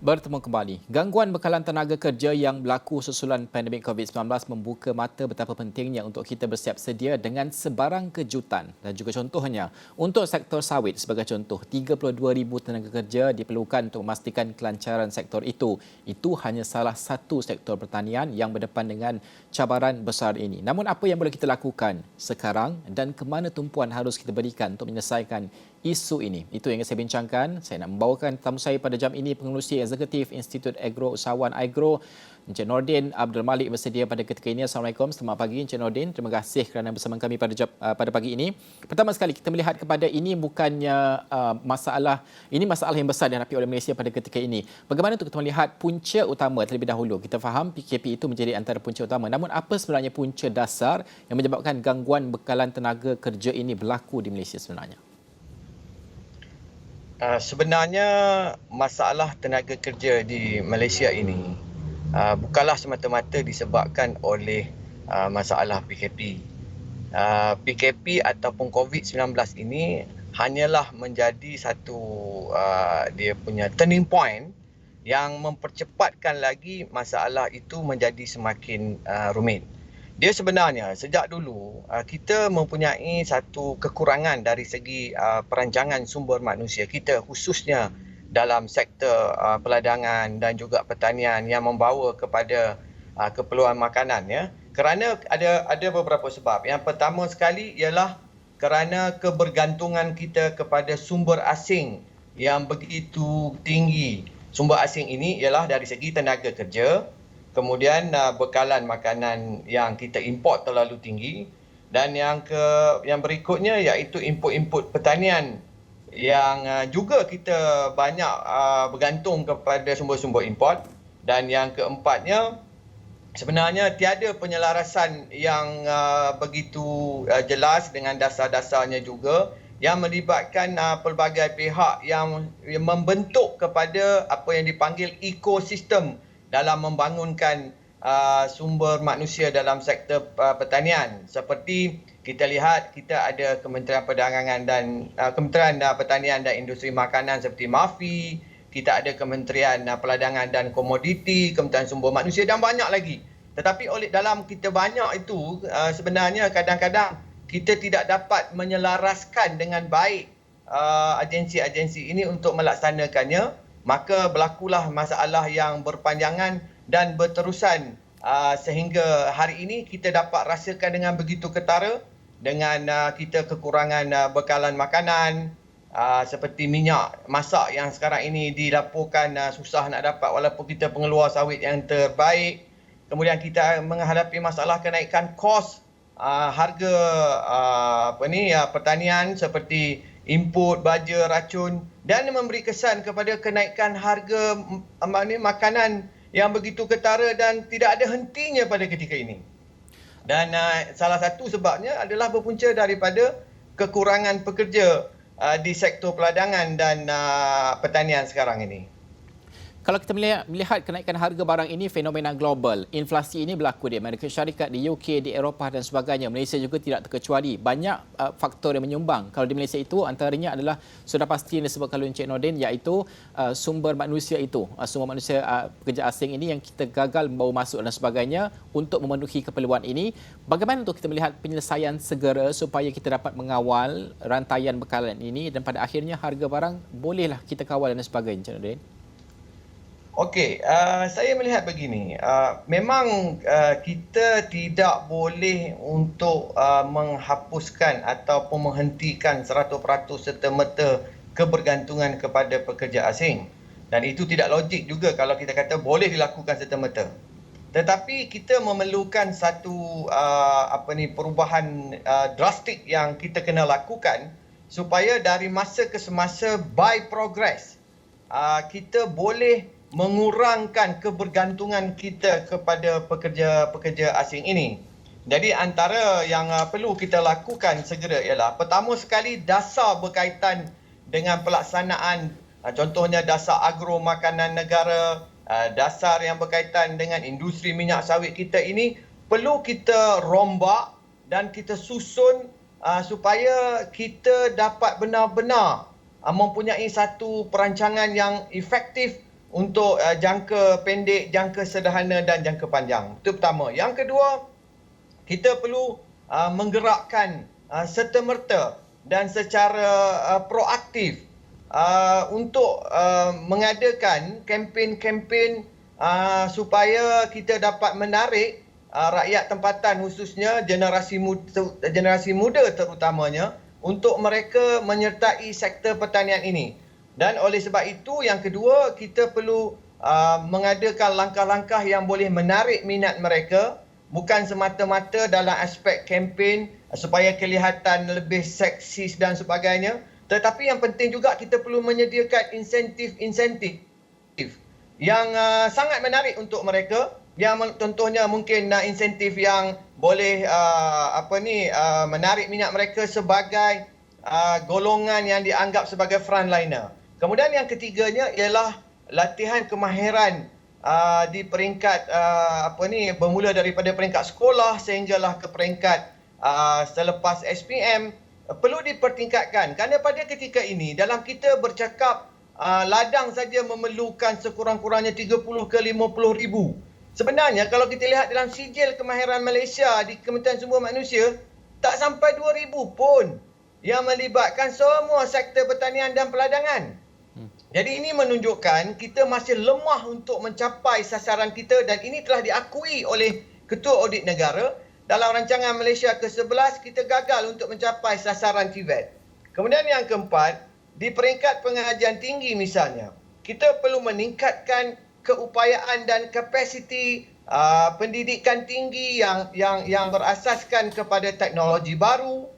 Bertemu kembali. Gangguan bekalan tenaga kerja yang berlaku susulan pandemik COVID-19 membuka mata betapa pentingnya untuk kita bersiap sedia dengan sebarang kejutan. Dan juga contohnya, untuk sektor sawit sebagai contoh, 32,000 tenaga kerja diperlukan untuk memastikan kelancaran sektor itu. Itu hanya salah satu sektor pertanian yang berdepan dengan cabaran besar ini. Namun apa yang boleh kita lakukan sekarang dan ke mana tumpuan harus kita berikan untuk menyelesaikan isu ini? Itu yang saya bincangkan. Saya nak membawakan tamu saya pada jam ini, Pengerusi Eksekutif Institut Agro Usahawan Agro, Encik Nordin Abdul Malik bersedia pada ketika ini. Assalamualaikum, selamat pagi Encik Nordin. Terima kasih kerana bersama kami pada pagi ini. Pertama sekali kita melihat kepada ini bukannya masalah yang besar dihadapi oleh Malaysia pada ketika ini. Bagaimana untuk kita melihat punca utama terlebih dahulu? Kita faham PKP itu menjadi antara punca utama. Namun apa sebenarnya punca dasar yang menyebabkan gangguan bekalan tenaga kerja ini berlaku di Malaysia sebenarnya? Sebenarnya masalah tenaga kerja di Malaysia ini bukanlah semata-mata disebabkan oleh masalah PKP. PKP ataupun COVID-19 ini hanyalah menjadi satu dia punya turning point yang mempercepatkan lagi masalah itu menjadi semakin rumit. Dia sebenarnya sejak dulu kita mempunyai satu kekurangan dari segi perancangan sumber manusia kita, khususnya dalam sektor peladangan dan juga pertanian yang membawa kepada keperluan makanan, ya. Kerana ada beberapa sebab. Yang pertama sekali ialah kerana kebergantungan kita kepada sumber asing yang begitu tinggi. Sumber asing ini ialah dari segi tenaga kerja, kemudian bekalan makanan yang kita import terlalu tinggi, dan yang berikutnya iaitu input pertanian yang juga kita banyak bergantung kepada sumber-sumber import, dan yang keempatnya sebenarnya tiada penyelarasan yang begitu jelas dengan dasar-dasarnya juga, yang melibatkan pelbagai pihak yang membentuk kepada apa yang dipanggil ekosistem dalam membangunkan sumber manusia dalam sektor pertanian. Seperti kita lihat, kita ada Kementerian Perdagangan dan Kementerian Pertanian dan Industri Makanan seperti MAFI, kita ada Kementerian Peladangan dan Komoditi, Kementerian Sumber Manusia dan banyak lagi. Tetapi oleh dalam kita banyak itu, sebenarnya kadang-kadang kita tidak dapat menyelaraskan dengan baik agensi-agensi ini untuk melaksanakannya, maka berlakulah masalah yang berpanjangan dan berterusan sehingga hari ini kita dapat rasakan dengan begitu ketara dengan kita kekurangan bekalan makanan seperti minyak masak yang sekarang ini dilaporkan susah nak dapat walaupun kita pengeluar sawit yang terbaik. Kemudian kita menghadapi masalah kenaikan kos harga pertanian seperti input, baja, racun, dan memberi kesan kepada kenaikan harga makanan yang begitu ketara dan tidak ada hentinya pada ketika ini. Dan salah satu sebabnya adalah berpunca daripada kekurangan pekerja di sektor peladangan dan pertanian sekarang ini. Kalau kita melihat kenaikan harga barang ini fenomena global. Inflasi ini berlaku di Amerika Syarikat, di UK, di Eropah dan sebagainya. Malaysia juga tidak terkecuali. Banyak faktor yang menyumbang. Kalau di Malaysia itu antaranya adalah sudah pasti yang disebutkan oleh Encik Nordin, iaitu sumber manusia itu. Sumber manusia pekerja asing ini yang kita gagal membawa masuk dan sebagainya untuk memenuhi keperluan ini. Bagaimana untuk kita melihat penyelesaian segera supaya kita dapat mengawal rantaian bekalan ini dan pada akhirnya harga barang bolehlah kita kawal dan sebagainya, Encik Nordin? Okey, saya melihat begini, memang kita tidak boleh untuk menghapuskan ataupun menghentikan 100% serta-merta kebergantungan kepada pekerja asing. Dan itu tidak logik juga kalau kita kata boleh dilakukan serta-merta. Tetapi kita memerlukan satu perubahan drastik yang kita kena lakukan supaya dari masa ke semasa by progress kita boleh mengurangkan kebergantungan kita kepada pekerja-pekerja asing ini. Jadi antara yang perlu kita lakukan segera ialah pertama sekali dasar berkaitan dengan pelaksanaan, contohnya dasar agro makanan negara, dasar yang berkaitan dengan industri minyak sawit kita ini perlu kita rombak dan kita susun supaya kita dapat benar-benar mempunyai satu perancangan yang efektif untuk jangka pendek, jangka sederhana dan jangka panjang. Itu pertama. Yang kedua, kita perlu menggerakkan serta-merta dan secara proaktif untuk mengadakan kempen-kempen supaya kita dapat menarik rakyat tempatan, khususnya generasi muda terutamanya, untuk mereka menyertai sektor pertanian ini. Dan oleh sebab itu, yang kedua, kita perlu mengadakan langkah-langkah yang boleh menarik minat mereka, bukan semata-mata dalam aspek kempen supaya kelihatan lebih seksis dan sebagainya, tetapi yang penting juga kita perlu menyediakan insentif-insentif yang sangat menarik untuk mereka. Yang contohnya mungkin insentif yang boleh menarik minat mereka sebagai golongan yang dianggap sebagai frontliner. Kemudian yang ketiganya ialah latihan kemahiran di peringkat bermula daripada peringkat sekolah sehinggalah ke peringkat selepas SPM perlu dipertingkatkan, kerana pada ketika ini dalam kita bercakap ladang saja memerlukan sekurang-kurangnya 30 ke 50 ribu. Sebenarnya kalau kita lihat dalam sijil kemahiran Malaysia di Kementerian Sumber Manusia, tak sampai 2,000 pun yang melibatkan semua sektor pertanian dan peladangan. Jadi ini menunjukkan kita masih lemah untuk mencapai sasaran kita, dan ini telah diakui oleh Ketua Audit Negara. Dalam rancangan Malaysia ke-11, kita gagal untuk mencapai sasaran TVET. Kemudian yang keempat, di peringkat pengajian tinggi misalnya, kita perlu meningkatkan keupayaan dan kapasiti pendidikan tinggi yang berasaskan kepada teknologi baru,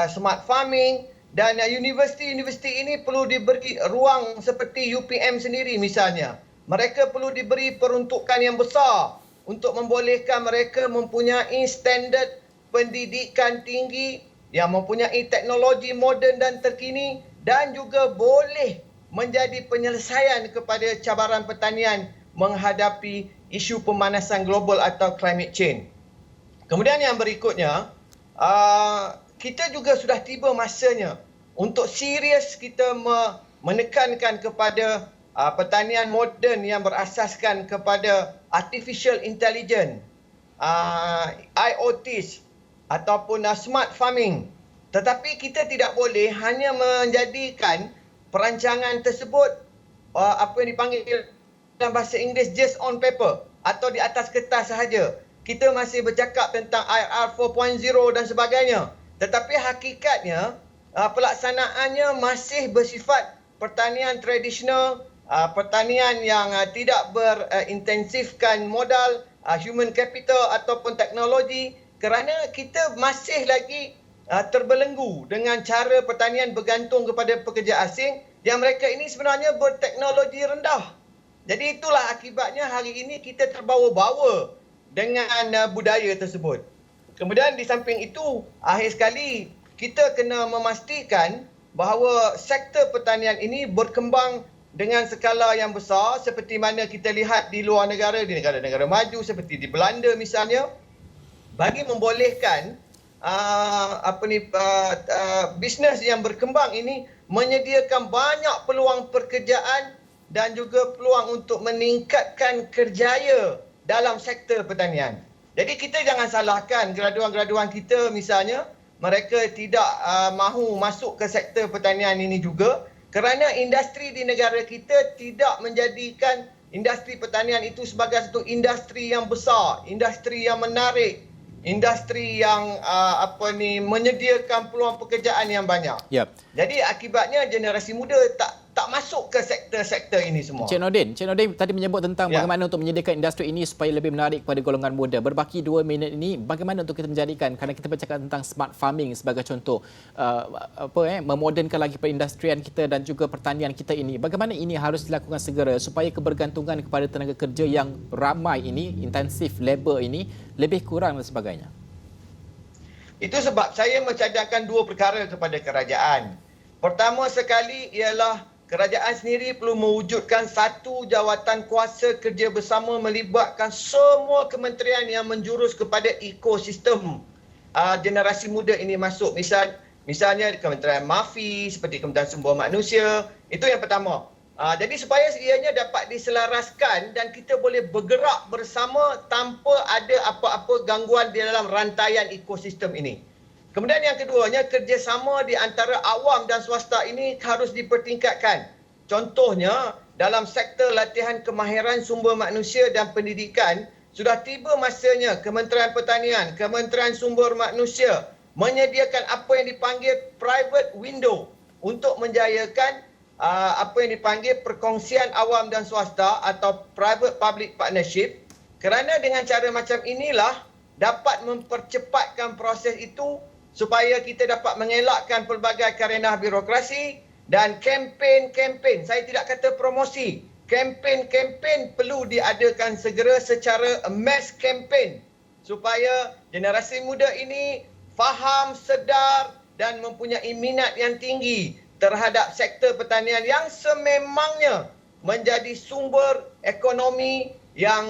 smart farming, dan universiti-universiti ini perlu diberi ruang seperti UPM sendiri misalnya. Mereka perlu diberi peruntukan yang besar untuk membolehkan mereka mempunyai standard pendidikan tinggi yang mempunyai teknologi moden dan terkini, dan juga boleh menjadi penyelesaian kepada cabaran pertanian menghadapi isu pemanasan global atau climate change. Kemudian yang berikutnya, kita juga sudah tiba masanya untuk serius kita menekankan kepada pertanian moden yang berasaskan kepada artificial intelligence, IoT ataupun smart farming. Tetapi kita tidak boleh hanya menjadikan perancangan tersebut apa yang dipanggil dalam bahasa Inggeris just on paper atau di atas kertas sahaja. Kita masih bercakap tentang IR 4.0 dan sebagainya. Tetapi hakikatnya pelaksanaannya masih bersifat pertanian tradisional, pertanian yang tidak berintensifkan modal, human capital ataupun teknologi, kerana kita masih lagi terbelenggu dengan cara pertanian bergantung kepada pekerja asing yang mereka ini sebenarnya berteknologi rendah. Jadi itulah akibatnya hari ini kita terbawa-bawa dengan budaya tersebut. Kemudian di samping itu, akhir sekali kita kena memastikan bahawa sektor pertanian ini berkembang dengan skala yang besar seperti mana kita lihat di luar negara, di negara-negara maju seperti di Belanda misalnya, bagi membolehkan bisnes yang berkembang ini menyediakan banyak peluang pekerjaan dan juga peluang untuk meningkatkan kerjaya dalam sektor pertanian. Jadi kita jangan salahkan graduan-graduan kita misalnya, mereka tidak mahu masuk ke sektor pertanian ini juga kerana industri di negara kita tidak menjadikan industri pertanian itu sebagai satu industri yang besar, industri yang menarik, industri yang menyediakan peluang pekerjaan yang banyak. Yep. Jadi akibatnya generasi muda tak masuk ke sektor-sektor ini semua. Cik Nordin tadi menyebut tentang bagaimana untuk menyediakan industri ini supaya lebih menarik kepada golongan muda. Berbaki 2 minit ini, bagaimana untuk kita menjadikan, kerana kita bercakap tentang smart farming sebagai contoh, memodernkan lagi perindustrian kita dan juga pertanian kita ini. Bagaimana ini harus dilakukan segera supaya kebergantungan kepada tenaga kerja yang ramai ini, intensif labor ini, lebih kurang dan sebagainya. Itu sebab saya mencadangkan 2 perkara kepada kerajaan. Pertama sekali ialah kerajaan sendiri perlu mewujudkan satu jawatan kuasa kerja bersama melibatkan semua kementerian yang menjurus kepada ekosistem generasi muda ini masuk. Misalnya Kementerian MAFI, seperti Kementerian Sumber Manusia. Itu yang pertama. Jadi supaya ianya dapat diselaraskan dan kita boleh bergerak bersama tanpa ada apa-apa gangguan di dalam rantaian ekosistem ini. Kemudian yang keduanya, kerjasama di antara awam dan swasta ini harus dipertingkatkan. Contohnya, dalam sektor latihan kemahiran sumber manusia dan pendidikan, sudah tiba masanya Kementerian Pertanian, Kementerian Sumber Manusia menyediakan apa yang dipanggil private window untuk menjayakan apa yang dipanggil perkongsian awam dan swasta atau private public partnership, kerana dengan cara macam inilah dapat mempercepatkan proses itu supaya kita dapat mengelakkan pelbagai karenah birokrasi dan kempen-kempen, saya tidak kata promosi, kempen-kempen perlu diadakan segera secara mass campaign supaya generasi muda ini faham, sedar dan mempunyai minat yang tinggi terhadap sektor pertanian yang sememangnya menjadi sumber ekonomi yang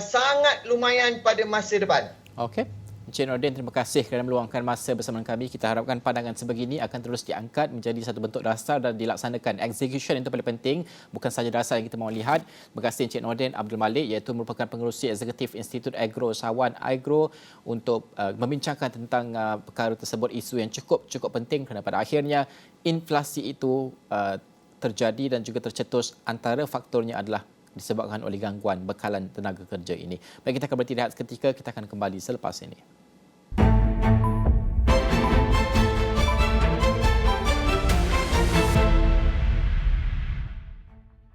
sangat lumayan pada masa depan. Okey. Encik Nordin, terima kasih kerana meluangkan masa bersama kami. Kita harapkan pandangan sebegini akan terus diangkat menjadi satu bentuk dasar dan dilaksanakan. Execution itu paling penting, bukan sahaja dasar yang kita mahu lihat. Terima kasih Encik Nordin Abdul Malik, iaitu merupakan pengerusi Eksekutif Institut Agro Sawan Agro untuk membincangkan tentang perkara tersebut, isu yang cukup penting kerana pada akhirnya inflasi itu terjadi dan juga tercetus. Antara faktornya adalah disebabkan oleh gangguan bekalan tenaga kerja ini. Baik, kita akan berhenti rehat seketika, kita akan kembali selepas ini.